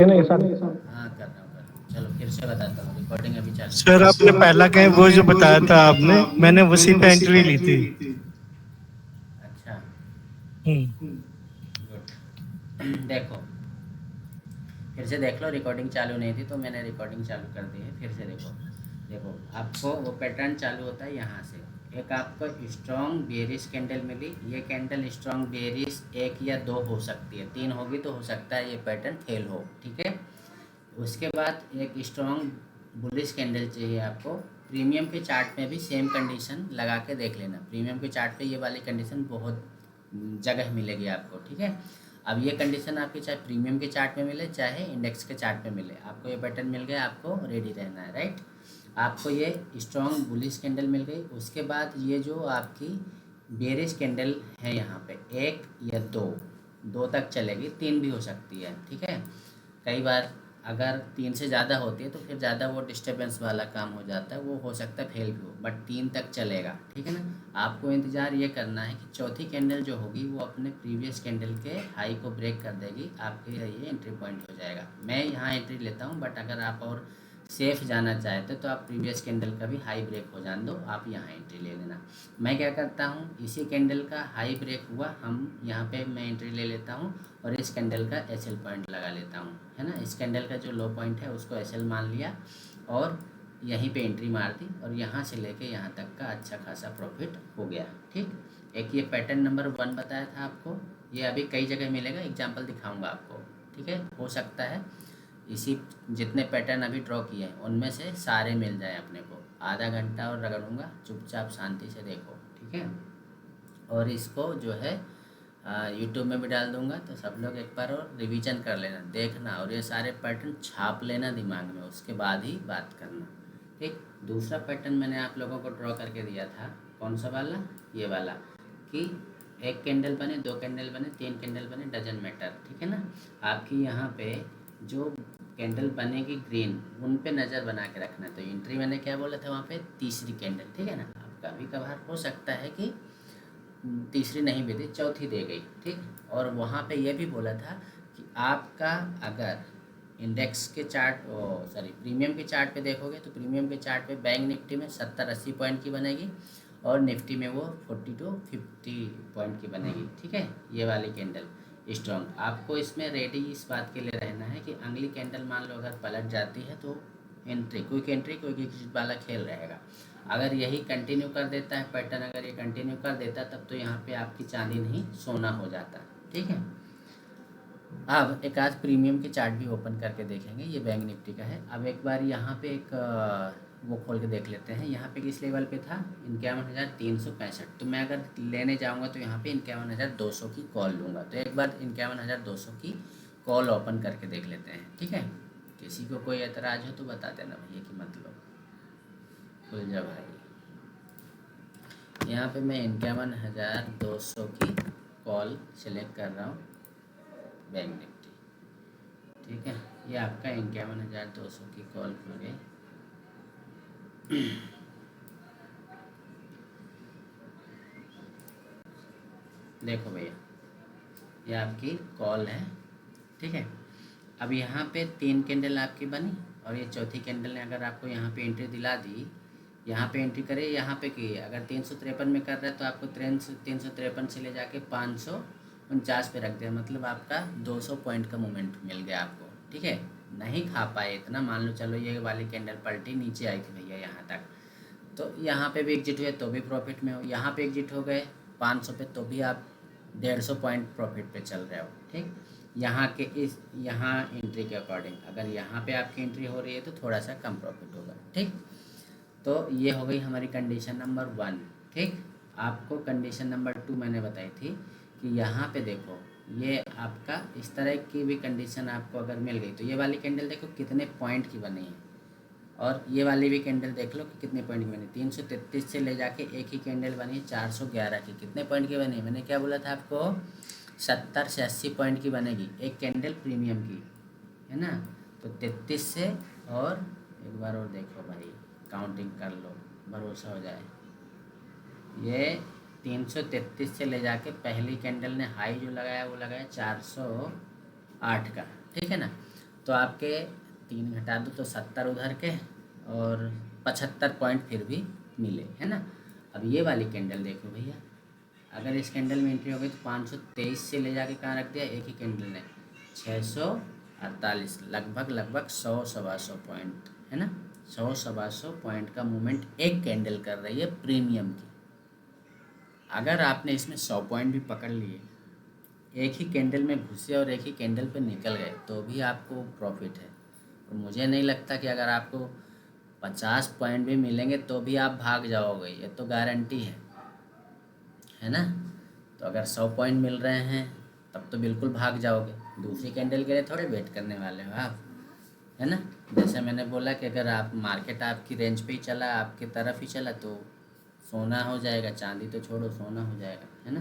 है ना ये सारे। हाँ कर रहा हूँ। चलो फिर से बताता हूँ, रिकॉर्डिंग अभी चालू सर है। आपने पहला कहीं वो जो बताया था आपने, मैंने उसी पे एंट्री ली थी। अच्छा हम्म। गुड। देखो फिर से देख लो, रिकॉर्डिंग चालू नहीं थी तो मैंने रिकॉर्डिंग चालू कर दी है। फिर से देखो, देखो आपको वो पैटर्न चालू होता है यहाँ से। एक आपको स्ट्रॉन्ग बेरिश कैंडल मिली, ये कैंडल स्ट्रॉन्ग बेरिश 1 या 2 हो सकती है, 3 होगी तो हो सकता है ये पैटर्न फेल हो, ठीक है। उसके बाद एक स्ट्रॉन्ग बुलिश कैंडल चाहिए आपको। प्रीमियम के चार्ट में भी सेम कंडीशन लगा के देख लेना। प्रीमियम के चार्ट पे ये वाली कंडीशन बहुत जगह मिलेगी आपको, ठीक है। अब ये कंडीशन आपकी चाहे प्रीमियम के चार्ट में मिले चाहे इंडेक्स के चार्ट में मिले, आपको ये पैटर्न मिल गया, आपको रेडी रहना है, राइट। आपको ये स्ट्रॉन्ग बुलिश कैंडल मिल गई। उसके बाद ये जो आपकी बेरिश कैंडल है यहाँ पे 1 या 2 तक चलेगी, 3 भी हो सकती है, ठीक है। कई बार अगर 3 से ज़्यादा होती है तो फिर ज़्यादा वो डिस्टर्बेंस वाला काम हो जाता है, वो हो सकता है फेल भी हो, बट 3 तक चलेगा, ठीक है ना। आपको इंतज़ार ये करना है कि चौथी कैंडल जो होगी वो अपने प्रीवियस कैंडल के हाई को ब्रेक कर देगी, आपके लिए ये एंट्री पॉइंट हो जाएगा। मैं यहाँ एंट्री लेता हूँ, बट अगर आप और सेफ जाना चाहते तो आप प्रीवियस कैंडल का भी हाई ब्रेक हो जाने दो, आप यहाँ एंट्री ले लेना। मैं क्या करता हूँ, इसी कैंडल का हाई ब्रेक हुआ, हम यहाँ पे मैं एंट्री ले लेता हूँ और इस कैंडल का एसएल पॉइंट लगा लेता हूँ, है ना। इस कैंडल का जो लो पॉइंट है उसको एसएल मान लिया और यहीं पे एंट्री मार दी, और यहाँ से लेके यहाँ तक का अच्छा खासा प्रॉफिट हो गया, ठीक। एक ये पैटर्न नंबर 1 बताया था आपको, ये अभी कई जगह मिलेगा, एग्जाम्पल दिखाऊँगा आपको, ठीक है। हो सकता है इसी जितने पैटर्न अभी ड्रॉ किए हैं उनमें से सारे मिल जाए अपने को। आधा घंटा और रगड़ूंगा, चुपचाप शांति से देखो, ठीक है। और इसको जो है यूट्यूब में भी डाल दूंगा, तो सब लोग एक बार और रिवीजन कर लेना, देखना, और ये सारे पैटर्न छाप लेना दिमाग में, उसके बाद ही बात करना, ठीक। दूसरा पैटर्न मैंने आप लोगों को ड्रॉ करके दिया था, कौन सा वाला, ये वाला, कि 1 कैंडल बने, 2 कैंडल बने, 3 कैंडल बने, डजन मैटर, ठीक है ना। आपकी यहाँ पे जो कैंडल बनेगी ग्रीन, उन पे नज़र बना के रखना। तो एंट्री मैंने क्या बोला था वहाँ पे, तीसरी कैंडल, ठीक है ना। अब कभी कभार हो सकता है कि तीसरी नहीं भी दी, चौथी दे गई, ठीक। और वहाँ पे ये भी बोला था कि आपका अगर इंडेक्स के चार्ट सॉरी प्रीमियम के चार्ट पे देखोगे तो प्रीमियम के चार्ट पे बैंक निफ्टी में 70-80 पॉइंट की बनेगी और निफ्टी में वो 40-50 पॉइंट की बनेगी, ठीक है। ये वाली कैंडल स्ट्रॉन्ग, आपको इसमें रेडी इस बात के लिए रहना है कि अगली कैंडल मान लो अगर पलट जाती है तो entry, quick entry, quick exit वाला खेल रहेगा। अगर यही कंटिन्यू कर देता है पैटर्न, अगर ये कंटिन्यू कर देता तब तो यहाँ पे आपकी चांदी नहीं सोना हो जाता, ठीक है। अब एक आज प्रीमियम के चार्ट भी ओपन करके देखेंगे, ये बैंक निफ्टी का है। अब एक बार यहाँ पे एक वो खोल के देख लेते हैं, यहाँ पे किस लेवल पे था, 51,365। तो मैं अगर लेने जाऊँगा तो यहाँ पे 51,200 की कॉल लूँगा। तो एक बार 51,200 की कॉल ओपन करके देख लेते हैं, ठीक है। किसी को कोई एतराज़ हो तो बता देना भैया कि मतलब खुल जा भाई। यहाँ पे मैं 51,200 की कॉल सेलेक्ट कर रहा हूँ, बैंक निफ्टी, ठीक है। ये आपका 51,200 की कॉल खुल गई। देखो भैया, ये आपकी कॉल है, ठीक है। अब यहाँ पे 3 कैंडल आपकी बनी और ये चौथी कैंडल ने अगर आपको यहाँ पे एंट्री दिला दी, यहाँ पे एंट्री करे, यहाँ पे की अगर 353 में कर रहा है तो आपको 353 से ले जाके 549 पे रख दिया, मतलब आपका 200 पॉइंट का मोमेंट मिल गया आपको, ठीक है। नहीं खा पाए इतना, मान लो चलो ये वाली कैंडल पलटी नीचे आई थी भैया यहाँ तक, तो यहाँ पे भी एग्जिट हुए तो भी प्रॉफिट में हो, यहाँ पे एग्जिट हो गए 500 पे तो भी आप 150 पॉइंट प्रॉफिट पे चल रहे हो, ठीक। यहाँ के इस यहाँ एंट्री के अकॉर्डिंग अगर यहाँ पे आपकी एंट्री हो रही है तो थोड़ा सा कम प्रॉफिट होगा, ठीक। तो ये हो गई हमारी कंडीशन नंबर 1, ठीक। आपको कंडीशन नंबर 2 मैंने बताई थी कि यहाँ पे देखो, ये आपका इस तरह की भी कंडीशन आपको अगर मिल गई तो ये वाली कैंडल देखो कितने पॉइंट की बनी है, और ये वाली भी कैंडल देख लो कि कितने पॉइंट की बनी। 333 से ले जाके एक ही कैंडल बनी 411 की, कितने पॉइंट की बनी, मैंने क्या बोला था आपको, 70 से 80 पॉइंट की बनेगी एक कैंडल प्रीमियम की, है ना। तो 33 से, और एक बार और देखो भाई, काउंटिंग कर लो, भरोसा हो जाए। ये 333 से ले जाके पहली कैंडल ने हाई जो लगाया वो लगाया 408 का, ठीक है ना। तो आपके 3 घटा दो तो 70 उधर के और 75 पॉइंट फिर भी मिले, है ना। अब ये वाली कैंडल देखो भैया, अगर इस कैंडल में एंट्री हो गई तो 523 से ले जाके कहाँ रख दिया, एक ही कैंडल ने 648, लगभग 100-125 पॉइंट, है ना। 100-125 पॉइंट का मूवमेंट एक कैंडल कर रही है प्रीमियम की। अगर आपने इसमें 100 पॉइंट भी पकड़ लिए, एक ही कैंडल में घुसे और एक ही कैंडल पे निकल गए, तो भी आपको प्रॉफिट है। और मुझे नहीं लगता कि अगर आपको 50 पॉइंट भी मिलेंगे तो भी आप भाग जाओगे, ये तो गारंटी है ना। तो अगर 100 पॉइंट मिल रहे हैं तब तो बिल्कुल भाग जाओगे, दूसरी कैंडल के लिए थोड़े वेट करने वाले हो आप, है ना। जैसे मैंने बोला कि अगर आप मार्केट आपकी रेंज पे ही चला, आपकी तरफ ही चला, तो सोना हो जाएगा, चांदी तो छोड़ो, सोना हो जाएगा, है ना।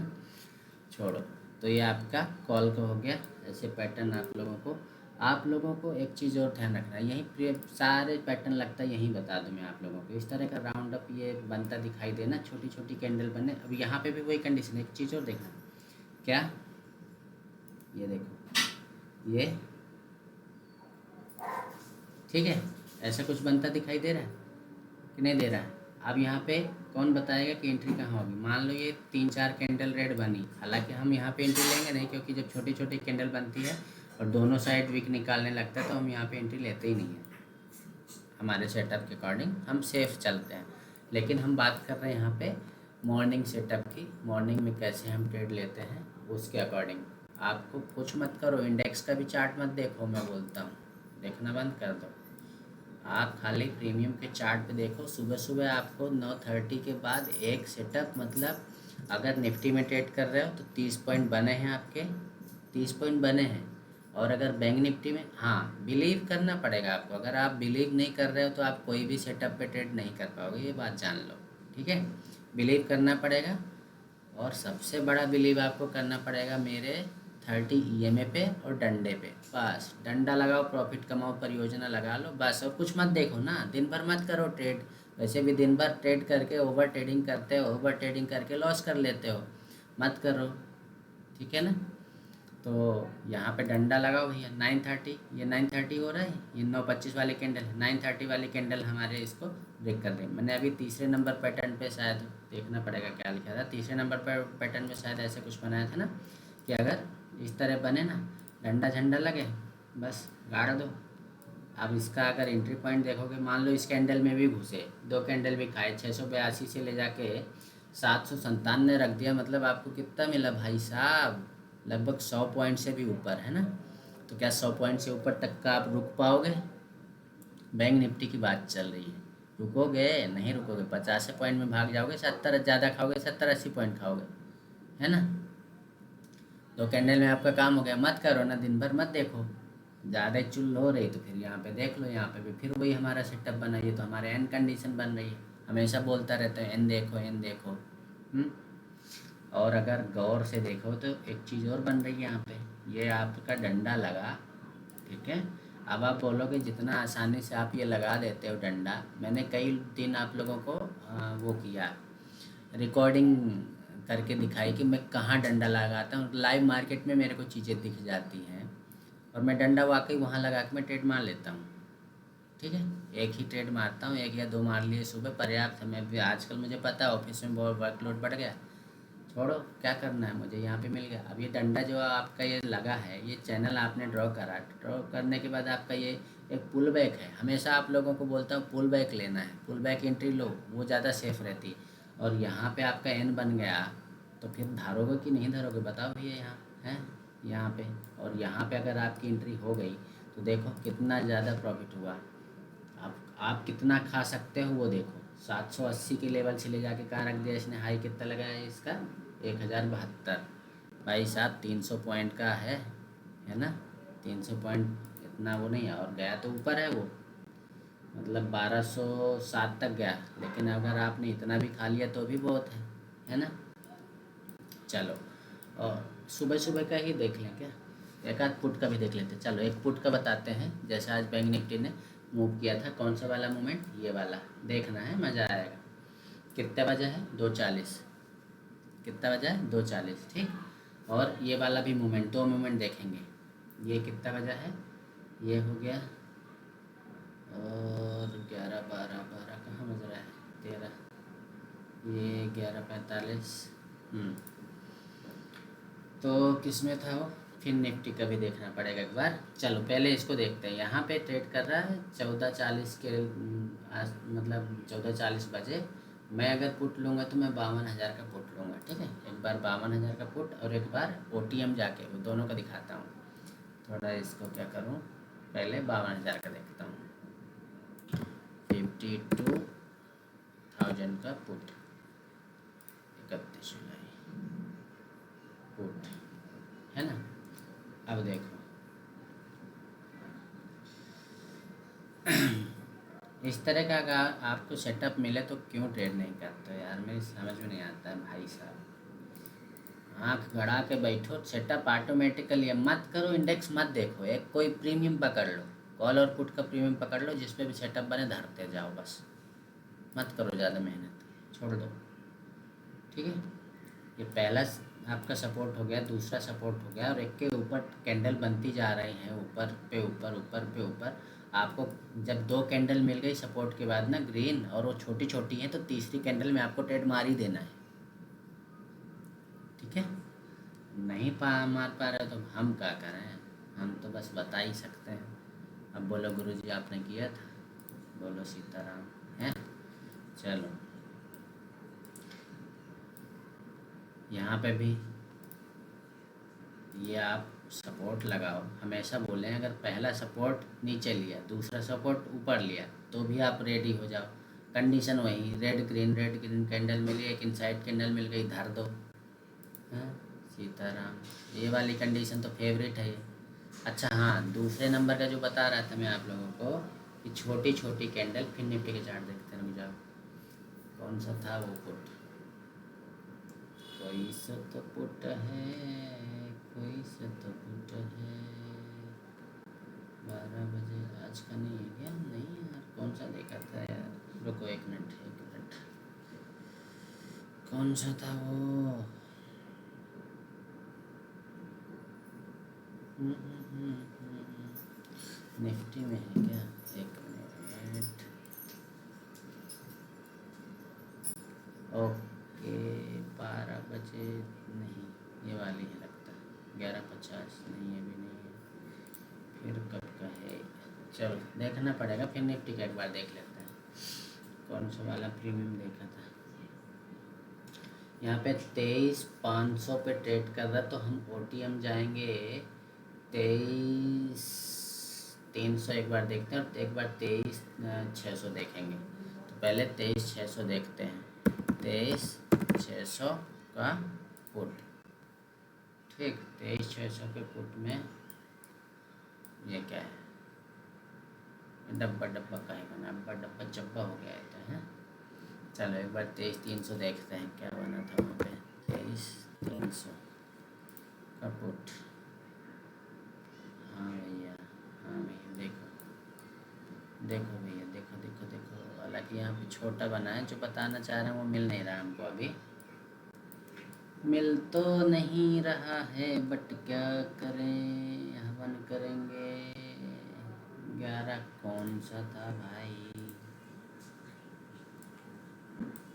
छोड़ो, तो ये आपका कॉल का हो गया। ऐसे पैटर्न आप लोगों को एक चीज़ और ध्यान रखना है, यहीं सारे पैटर्न लगता है, यहीं बता दूं मैं आप लोगों को। इस तरह का राउंड अप ये बनता दिखाई देना, छोटी छोटी कैंडल बने। अब यहाँ पे भी वही कंडीशन है, एक चीज़ और देखना, क्या, ये देखो, ये ठीक है, ऐसा कुछ बनता दिखाई दे रहा है कि नहीं दे रहा है। अब यहाँ पे कौन बताएगा कि एंट्री कहाँ होगी। मान लो ये 3-4 कैंडल रेड बनी, हालांकि हम यहाँ पे एंट्री लेंगे नहीं, क्योंकि जब छोटी छोटी कैंडल बनती है और दोनों साइड वीक निकालने लगता है तो हम यहाँ पे एंट्री लेते ही नहीं हैं। हमारे सेटअप के अकॉर्डिंग हम सेफ चलते हैं। लेकिन हम बात कर रहे हैं यहाँ पे मॉर्निंग सेटअप की, मॉर्निंग में कैसे हम ट्रेड लेते हैं उसके अकॉर्डिंग। आपको कुछ मत करो, इंडेक्स का भी चार्ट मत देखो, मैं बोलता हूँ देखना बंद कर दो। आप खाली प्रीमियम के चार्ट पे देखो। सुबह सुबह आपको 9:30 के बाद एक सेटअप, मतलब अगर निफ्टी में ट्रेड कर रहे हो तो 30 पॉइंट बने हैं आपके, 30 पॉइंट बने हैं। और अगर बैंक निफ्टी में, हाँ बिलीव करना पड़ेगा आपको, अगर आप बिलीव नहीं कर रहे हो तो आप कोई भी सेटअप पे ट्रेड नहीं कर पाओगे, ये बात जान लो, ठीक है। बिलीव करना पड़ेगा, और सबसे बड़ा बिलीव आपको करना पड़ेगा मेरे 30 EMA पे और डंडे पे। बस डंडा लगाओ, प्रॉफिट कमाओ, परियोजना लगा लो बस, और कुछ मत देखो ना, दिन भर मत करो ट्रेड। वैसे भी दिन भर ट्रेड करके ओवर ट्रेडिंग करते हो, ओवर ट्रेडिंग करके लॉस कर लेते हो, मत करो, ठीक है ना। तो यहाँ पे डंडा लगाओ भैया 9:30, ये 9:30 हो रहा है, ये 9:25 वाली कैंडल है, 9:30 वाली कैंडल हमारे इसको ब्रेक कर देंगे। मैंने अभी तीसरे नंबर पैटर्न पे शायद देखना पड़ेगा क्या लिखा था, तीसरे नंबर पर पैटर्न में शायद ऐसे कुछ बनाया था ना, कि अगर इस तरह बने ना, डंडा झंडा लगे, बस गाड़ दो। अब इसका अगर एंट्री पॉइंट देखोगे, मान लो इस कैंडल में भी घुसे, 2 कैंडल भी खाए, 682 से ले जाके 797 रख दिया, मतलब आपको कितना मिला भाई साहब, लगभग 100 पॉइंट से भी ऊपर, है ना। तो क्या 100 पॉइंट से ऊपर तक का आप रुक पाओगे। बैंक निफ्टी की बात चल रही है, रुकोगे नहीं, रुकोगे, 50 पॉइंट में भाग जाओगे, 70 ज़्यादा खाओगे, 70-80 पॉइंट खाओगे, है ना। 2 कैंडल में आपका काम हो गया, मत करो ना, दिन भर मत देखो, ज़्यादा चुल हो रही तो फिर यहाँ पे देख लो, यहाँ पे भी फिर वही हमारा सेटअप बना, ये तो हमारे एन कंडीशन बन रही है, हमेशा बोलता रहता है एन देखो, एन देखो। और अगर गौर से देखो तो एक चीज़ और बन रही है यहाँ पे, ये आपका डंडा लगा, ठीक है। अब आप बोलोगे जितना आसानी से आप ये लगा देते हो डंडा, मैंने कई दिन आप लोगों को वो किया, रिकॉर्डिंग करके दिखाई कि मैं कहाँ डंडा लगाता हूँ। लाइव मार्केट में मेरे को चीज़ें दिख जाती हैं, और मैं डंडा वाकई वहाँ लगा के मैं ट्रेड मार लेता हूँ, ठीक है। एक ही ट्रेड मारता हूँ, 1 या 2 मार लिए सुबह, पर्याप्त है। मैं भी आजकल मुझे पता है ऑफिस में बहुत वर्कलोड बढ़ गया, छोड़ो क्या करना है, मुझे यहाँ पे मिल गया। अब ये डंडा जो आपका ये लगा है, ये चैनल आपने ड्रॉ करा, ड्रॉ करने के बाद आपका ये एक पुल बैक है। हमेशा आप लोगों को बोलता हूँ पुल बैक लेना है, पुल बैक एंट्री लो, वो ज़्यादा सेफ रहती है। और यहाँ पे आपका एन बन गया, तो फिर धरोगे कि नहीं धरोगे, बताओ भैया, यहाँ है यहाँ पे। और यहाँ पे अगर आपकी एंट्री हो गई तो देखो कितना ज़्यादा प्रॉफिट हुआ। आप कितना खा सकते हो वो देखो, 780 के लेवल से ले जाके कहाँ रख दिया इसने, हाई कितना लगाया है इसका, 1072। भाई साहब 300 पॉइंट का है ना, 300 पॉइंट इतना वो नहीं है, और गया तो ऊपर है वो, मतलब 1207 तक गया। लेकिन अगर आपने इतना भी खा लिया तो भी बहुत है ना। चलो, और सुबह सुबह का ही देख लें क्या, एक आध पुट का भी देख लेते हैं। चलो एक पुट का बताते हैं, जैसे आज बैंक निफ्टी ने मूव किया था, कौन सा वाला मूवमेंट, ये वाला देखना है, मज़ा आएगा। कितना बजा है, 2:40, कितना बजा है, 2:40, ठीक। और ये वाला भी मूवमेंट, 2 मूवमेंट देखेंगे। ये कितना बजा है, ये हो गया, और 11 12 12 कहाँ बज रहा है, 13, ये 11:45। तो किस में था वो, फिर निफ्टी का भी देखना पड़ेगा एक बार। चलो पहले इसको देखते हैं। यहाँ पे ट्रेड कर रहा है 14:40 के मतलब 14:40 बजे। मैं अगर पुट लूँगा तो मैं 52,000 का पुट लूँगा, ठीक है। एक बार 52,000 का पुट और एक बार OTM जाके वो दोनों का दिखाता हूँ। थोड़ा इसको क्या करूँ, पहले 52,000 का देखता हूँ। 52,000 का पुट, 31 जुलाई पुट है ना। अब देखो इस तरह का अगर आपको सेटअप मिले तो क्यों ट्रेड नहीं करते यार, मेरी समझ में नहीं आता है भाई साहब। आँख गड़ा के बैठो, सेटअप ऑटोमेटिकली मत करो, इंडेक्स मत देखो, एक कोई प्रीमियम पकड़ लो, कॉल और पुट का प्रीमियम पकड़ लो, जिस पे भी सेटअप बने धरते जाओ बस, मत करो ज़्यादा मेहनत, छोड़ दो, ठीक है। ये पहला आपका सपोर्ट हो गया, दूसरा सपोर्ट हो गया, और एक के ऊपर कैंडल बनती जा रही हैं, ऊपर पे ऊपर ऊपर पे ऊपर। आपको जब 2 कैंडल मिल गई सपोर्ट के बाद ना ग्रीन, और वो छोटी छोटी हैं, तो तीसरी कैंडल में आपको ट्रेड मार ही देना है, ठीक है। नहीं मार पा रहे तो हम क्या करें, हम तो बस बता ही सकते हैं। अब बोलो गुरुजी आपने किया था, बोलो सीताराम है। चलो यहाँ पे भी ये आप सपोर्ट लगाओ, हमेशा बोलें अगर पहला सपोर्ट नीचे लिया, दूसरा सपोर्ट ऊपर लिया, तो भी आप रेडी हो जाओ। कंडीशन वही, रेड ग्रीन कैंडल मिली, एक इनसाइड कैंडल मिल गई, धर दो। हाँ सीताराम, ये वाली कंडीशन तो फेवरेट है ये। अच्छा हाँ, दूसरे नंबर का जो बता रहा था मैं आप लोगों को कि छोटी छोटी कैंडल, फिर निफ्टी के चार्ट देखते हैं, रुक जाओ कौन सा था वो पुट, कोई सा तो पुट है, कोई सा तो पुट है, 12 बजे आज का नहीं है क्या, नहीं यार कौन सा देखा था यार, रुको एक मिनट, कौन सा था वो। निफ्टी में है क्या, एक मिनट, ओके 12 बजे नहीं, ये वाली है लगता है, 11:50 नहीं, ये भी नहीं है, फिर कब का है, चलो देखना पड़ेगा, फिर निफ्टी का एक बार देख लेते हैं कौन सा वाला प्रीमियम देखा था। यहाँ पे 23,500 पे ट्रेड कर रहा, तो हम OTM जाएंगे 23,300 एक बार देखते हैं, और एक बार 23,600 देखेंगे। तो पहले 23,600 देखते हैं, 23,600 का पुट, ठीक। 23,600 के पुट में ये क्या है, डब्बा डब्बा का ही बना, डब्बा चब्बा हो गया है तो है। चलो एक बार 23,300 देखते हैं क्या बना था वहाँ पे, 23,300 का पुट। हाँ भैया, हाँ भैया, देखो भैया, देखो, हालांकि यहाँ पे छोटा बना है, जो बताना चाह रहे हैं वो मिल नहीं रहा हमको अभी, मिल तो नहीं रहा है, बट क्या करें, हवन करेंगे। 11 कौन सा था भाई,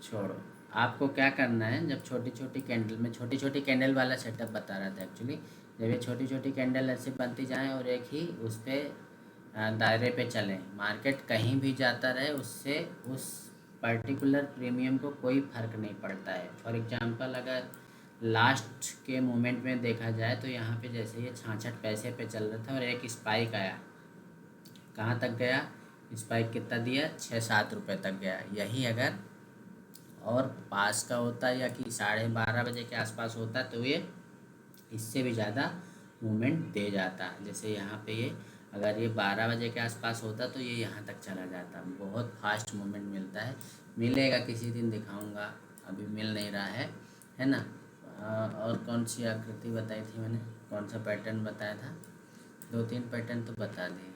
छोड़ो। आपको क्या करना है, जब छोटी छोटी कैंडल में, छोटी छोटी कैंडल वाला सेटअप बता रहा था एक्चुअली, जब ये छोटी छोटी कैंडल ऐसे बनती जाएँ और एक ही उस पर दायरे पे चलें, मार्केट कहीं भी जाता रहे, उससे उस पर्टिकुलर प्रीमियम को कोई फ़र्क नहीं पड़ता है। फॉर एग्जांपल अगर लास्ट के मोमेंट में देखा जाए तो यहाँ पे जैसे ये 66 पैसे पे चल रहा था और एक स्पाइक आया, कहाँ तक गया स्पाइक, कितना दिया, 6-7 रुपये तक गया। यही अगर और पास का होता या कि 12:30 बजे के आसपास होता तो ये इससे भी ज़्यादा मूवमेंट दे जाता। जैसे यहाँ पे ये अगर ये 12 बजे के आसपास होता तो ये यहाँ तक चला जाता, बहुत फास्ट मूवमेंट मिलता है। मिलेगा किसी दिन दिखाऊंगा, अभी मिल नहीं रहा है ना। और कौन सी आकृति बताई थी मैंने, कौन सा पैटर्न बताया था, 2-3 पैटर्न तो बता दिए।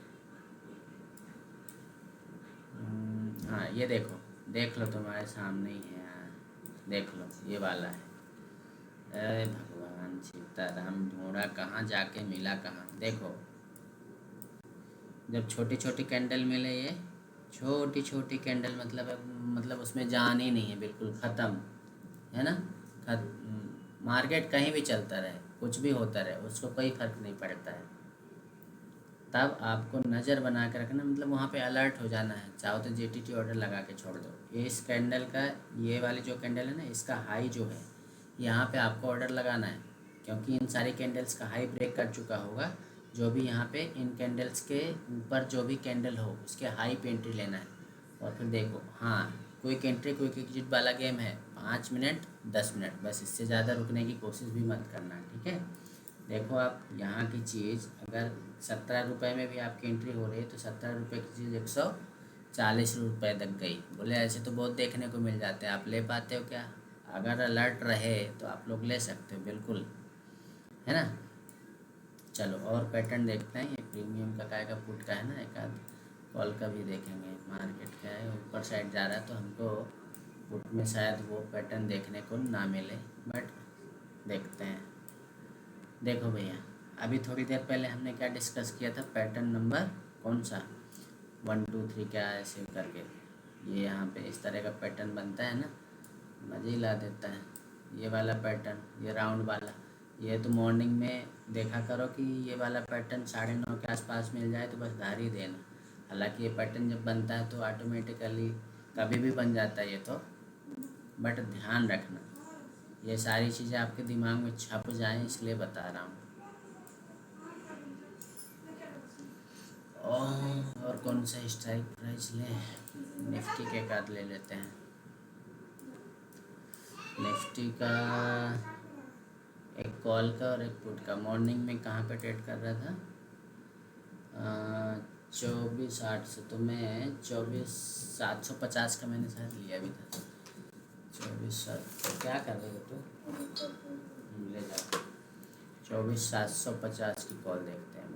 हाँ ये देखो, देख लो तुम्हारे सामने ही है यार, देख लो ये वाला है। अरे भगवान सीताराम, ढूंढा कहाँ, जाके मिला कहाँ, देखो जब छोटी छोटी कैंडल मिले, ये छोटी छोटी कैंडल मतलब उसमें जान ही नहीं है, बिल्कुल ख़त्म है ना। मार्केट कहीं भी चलता रहे, कुछ भी होता रहे, उसको कोई फ़र्क नहीं पड़ता है। तब आपको नज़र बना के रखना, मतलब वहाँ पे अलर्ट हो जाना है। चाहो तो जीटीटी ऑर्डर लगा के छोड़ दो। ये इस कैंडल का, ये वाली जो कैंडल है ना, इसका हाई जो है यहाँ पे आपको ऑर्डर लगाना है, क्योंकि इन सारी कैंडल्स का हाई ब्रेक कर चुका होगा। जो भी यहाँ पे इन कैंडल्स के ऊपर जो भी कैंडल हो उसके हाई पे एंट्री लेना है। और फिर देखो, हाँ, क्विक एंट्री क्विक एग्जिट वाला गेम है, 5 मिनट 10 मिनट, बस इससे ज़्यादा रुकने की कोशिश भी मत करना, ठीक है। देखो आप यहाँ की चीज़ अगर 17 रुपये में भी आपकी एंट्री हो रही है, तो 17 रुपये की चीज़ 140 रुपये तक गई। बोले ऐसे तो बहुत देखने को मिल जाते हैं, आप ले पाते हो क्या? अगर अलर्ट रहे तो आप लोग ले सकते हो, बिल्कुल, है ना। चलो और पैटर्न देखते हैं। ये प्रीमियम का काय का पुट का है ना, एक आध कॉल का भी देखेंगे। मार्केट क्या है, ऊपर साइड जा रहा है, तो हमको पुट में शायद वो पैटर्न देखने को ना मिले, बट देखते हैं। देखो भैया, अभी थोड़ी देर पहले हमने क्या डिस्कस किया था, पैटर्न नंबर कौन सा, 1 2 3 क्या ऐसे करके। ये यहाँ पे इस तरह का पैटर्न बनता है ना, मज़े ही ला देता है। ये वाला पैटर्न, ये राउंड वाला, ये तो मॉर्निंग में देखा करो कि ये वाला पैटर्न 9:30 के आसपास मिल जाए तो बस धार ही देना। हालांकि ये पैटर्न जब बनता है तो ऑटोमेटिकली कभी भी बन जाता है ये तो, बट ध्यान रखना ये सारी चीज़ें आपके दिमाग में छप जाएं, इसलिए बता रहा हूँ। और कौन सा स्ट्राइक प्राइस लें? निफ्टी के कार्ड ले लेते हैं। निफ्टी का एक कॉल का और एक पुट का। मॉर्निंग में कहाँ पे ट्रेड कर रहा था? 24,800, से तो मैं 24,750 का मैंने शायद लिया भी था। 24,700 क्या कर रहे हो तो ले जाओ। 24,750 की कॉल देखते हैं।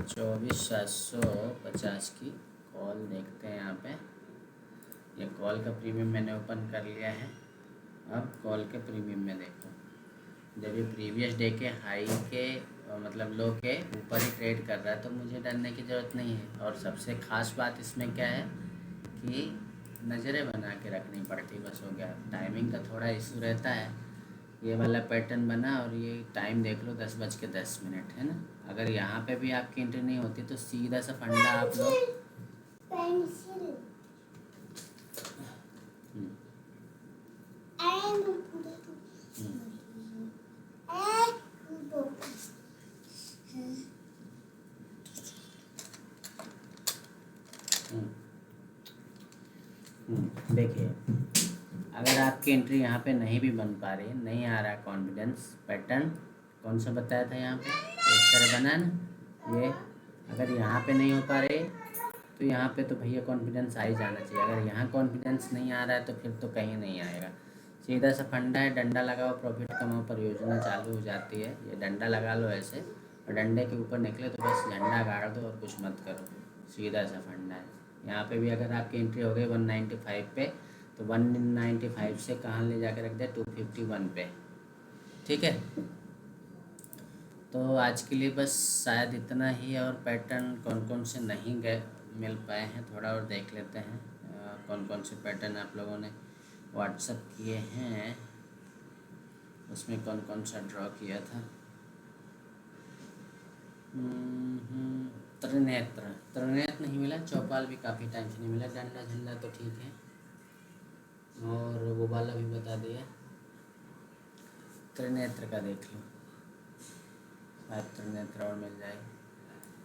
24,750 की कॉल देखते हैं यहाँ पे। ये कॉल का प्रीमियम मैंने ओपन कर लिया है। अब कॉल के प्रीमियम में देखो, जब ये प्रीवियस डे के हाई के मतलब लो के ऊपर ही ट्रेड कर रहा है तो मुझे डरने की ज़रूरत नहीं है। और सबसे ख़ास बात इसमें क्या है कि नज़रें बना के रखनी पड़ती, बस हो गया। टाइमिंग का थोड़ा इशू रहता है। ये वाला पैटर्न बना और ये टाइम देख लो 10:10 है ना। अगर यहाँ पे भी आपकी एंट्री नहीं होती तो सीधा सा फंडा आप लोग देखिए, अगर आपकी एंट्री यहाँ पे नहीं भी बन पा रही, नहीं आ रहा कॉन्फिडेंस, पैटर्न कौन सा बताया था यहाँ पे, इस तरह बना ना ये। अगर यहाँ पे नहीं हो पा रही तो यहाँ पे तो भैया कॉन्फिडेंस आ ही जाना चाहिए। अगर यहाँ कॉन्फिडेंस नहीं आ रहा है तो फिर तो कहीं नहीं आएगा। सीधा सा फंडा है, डंडा लगाओ, प्रॉफिट कमाओ, परियोजना चालू हो जाती है। ये डंडा लगा लो ऐसे, और डंडे के ऊपर निकले तो बस झंडा गाड़ दो और कुछ मत करो। सीधा सा फंडा है। यहाँ पे भी अगर आपकी एंट्री हो गई 195 पे, तो 195 से कहाँ ले जाकर रख दिया, 251 पे, ठीक है। तो आज के लिए बस शायद इतना ही। और पैटर्न कौन कौन से नहीं गए मिल पाए हैं, थोड़ा और देख लेते हैं। कौन कौन से पैटर्न आप लोगों ने व्हाट्सएप किए हैं, उसमें कौन कौन सा ड्रॉ किया था। त्रिनेत्र नहीं मिला, चौपाल भी काफ़ी टाइम से नहीं मिला, डंडा झंडा तो ठीक है, और वो वाला भी बता दिया। त्रिनेत्र का देख लो, शायद त्रिनेत्र और मिल जाए।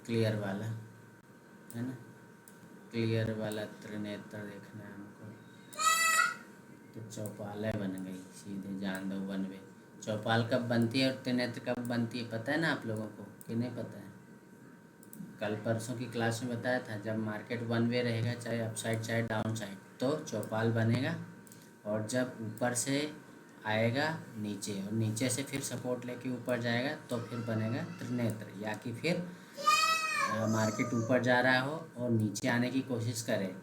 क्लियर वाला है ना, क्लियर वाला त्रिनेत्र देखना है हमको। तो चौपाल बन गई, सीधे जान दो 1 वे। चौपाल कब बनती है और त्रिनेत्र कब बनती है पता है ना आप लोगों को कि नहीं पता है? कल परसों की क्लास में बताया था, जब मार्केट 1 वे रहेगा, चाहे अप साइड चाहे डाउन साइड, तो चौपाल बनेगा। और जब ऊपर से आएगा नीचे और नीचे से फिर सपोर्ट लेके ऊपर जाएगा तो फिर बनेगा त्रिनेत्र। या कि फिर मार्केट ऊपर जा रहा हो और नीचे आने की कोशिश करे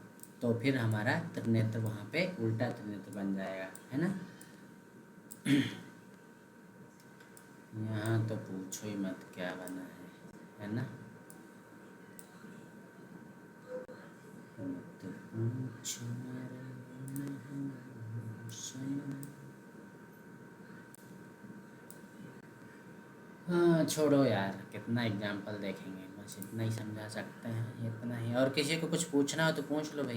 तो फिर हमारा त्रिनेत्र वहाँ पे उल्टा त्रिनेत्र बन जाएगा, है ना। यहाँ तो पूछो ही मत क्या बना है ना। मत पूछो रे सनम। हाँ छोड़ो यार, कितना एग्जाम्पल देखेंगे, बस इतना ही समझा सकते हैं, इतना ही। और किसी को कुछ पूछना हो तो पूछ लो भाई।